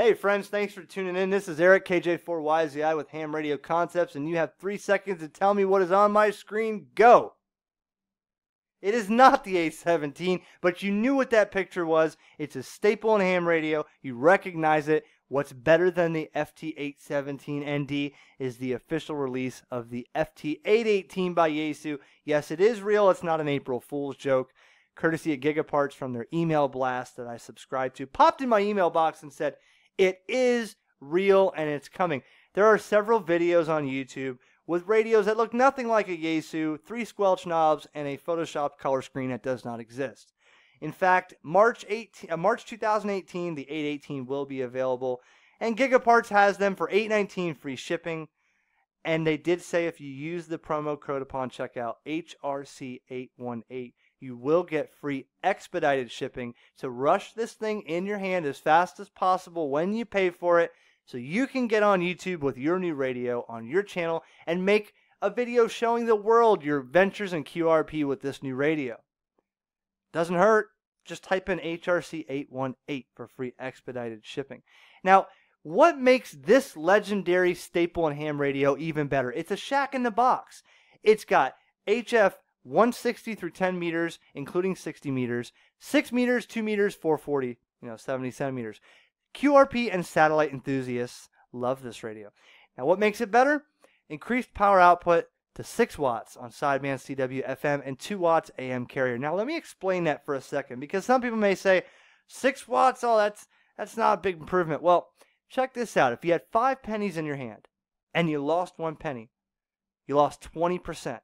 Hey friends, thanks for tuning in. This is Eric, KJ4YZI with HamRadioConcepts, and you have 3 seconds to tell me what is on my screen. Go! It is not the 817, but you knew what that picture was. It's a staple in ham radio. You recognize it. What's better than the FT-817 ND is the official release of the FT-818 by Yaesu. Yes, it is real. It's not an April Fool's joke. Courtesy of Gigaparts from their email blast that I subscribed to. Popped in my email box and said, it is real and it's coming. There are several videos on YouTube with radios that look nothing like a Yaesu, 3 squelch knobs, and a photoshopped color screen that does not exist. In fact, March 2018, the 818 will be available, and Gigaparts has them for $8.19 free shipping. And they did say if you use the promo code upon checkout, HRC818, you will get free expedited shipping. So rush this thing in your hand as fast as possible when you pay for it, so you can get on YouTube with your new radio on your channel and make a video showing the world your ventures in QRP with this new radio. Doesn't hurt. Just type in HRC818 for free expedited shipping. Now, what makes this legendary staple in ham radio even better? It's a shack in the box. It's got HF 160 through 10 meters, including 60 meters, 6 meters, 2 meters, 440, 70 centimeters. QRP and satellite enthusiasts love this radio. Now, what makes it better? Increased power output to 6 watts on sideband CW FM and 2 watts AM carrier. Now, let me explain that for a second, because some people may say, 6 watts, oh, that's not a big improvement. Well, check this out. If you had 5 pennies in your hand and you lost 1 penny, you lost 20%.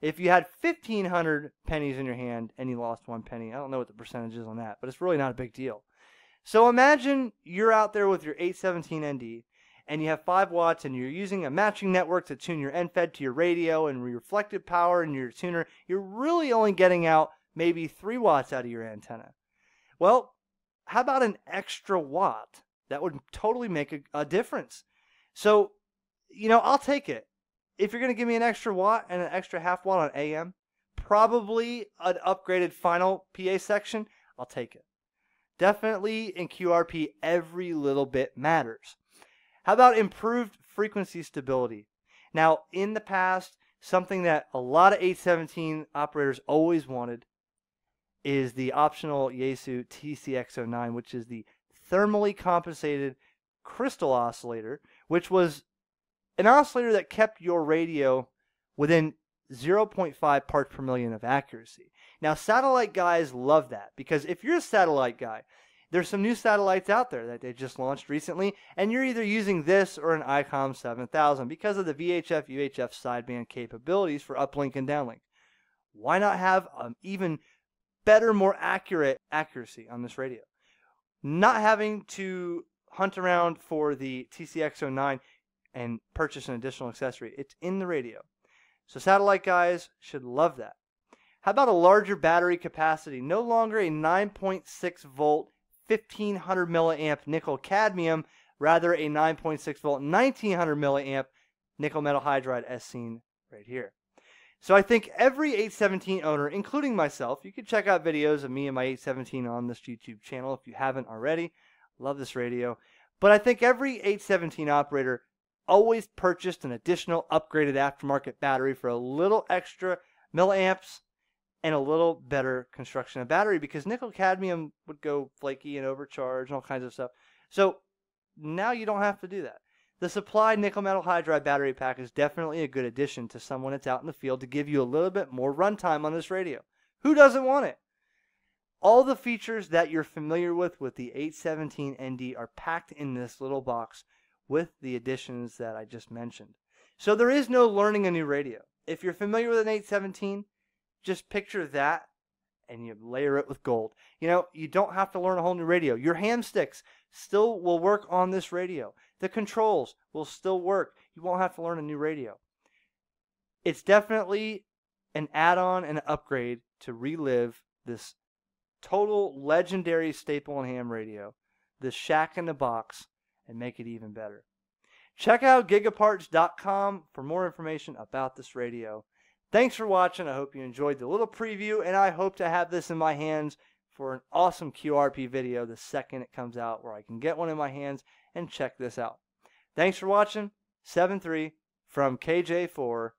If you had 1,500 pennies in your hand and you lost 1 penny, I don't know what the percentage is on that, but it's really not a big deal. So imagine you're out there with your 817 ND and you have 5 watts and you're using a matching network to tune your end-fed to your radio and reflected power in your tuner. You're really only getting out maybe 3 watts out of your antenna. Well, how about an extra watt? That would totally make a difference. So, I'll take it. If you're going to give me an extra watt and an extra half watt on AM, probably an upgraded final PA section, I'll take it. Definitely in QRP, every little bit matters. How about improved frequency stability? Now, in the past, something that a lot of 817 operators always wanted is the optional Yaesu TCX09, which is the thermally compensated crystal oscillator, which was an oscillator that kept your radio within 0.5 parts per million of accuracy. Now, satellite guys love that, because if you're a satellite guy, there's some new satellites out there that they just launched recently, and you're either using this or an ICOM 7000 because of the VHF, UHF sideband capabilities for uplink and downlink. Why not have even better, more accurate accuracy on this radio? Not having to hunt around for the TCX09 and purchase an additional accessory. It's in the radio. So satellite guys should love that. How about a larger battery capacity? No longer a 9.6 volt, 1500 milliamp nickel cadmium, rather a 9.6 volt, 1900 milliamp nickel metal hydride as seen right here. So I think every 817 owner, including myself, you can check out videos of me and my 817 on this YouTube channel if you haven't already. Love this radio. But I think every 817 operator always purchased an additional upgraded aftermarket battery for a little extra milliamps and a little better construction of battery, because nickel cadmium would go flaky and overcharge and all kinds of stuff. So now you don't have to do that. The supplied nickel metal hydride battery pack is definitely a good addition to someone that's out in the field to give you a little bit more runtime on this radio. Who doesn't want it? All the features that you're familiar with the 817 ND are packed in this little box with the additions that I just mentioned. So there is no learning a new radio. If you're familiar with an 817, just picture that and you layer it with gold. You don't have to learn a whole new radio. Your ham sticks still will work on this radio. The controls will still work. You won't have to learn a new radio. It's definitely an add-on and an upgrade to relive this total legendary staple in ham radio, this shack in the box, and make it even better. Check out gigaparts.com for more information about this radio. Thanks for watching. I hope you enjoyed the little preview, and I hope to have this in my hands for an awesome QRP video the second it comes out where I can get one in my hands and check this out. Thanks for watching. 7-3 from KJ4YZI.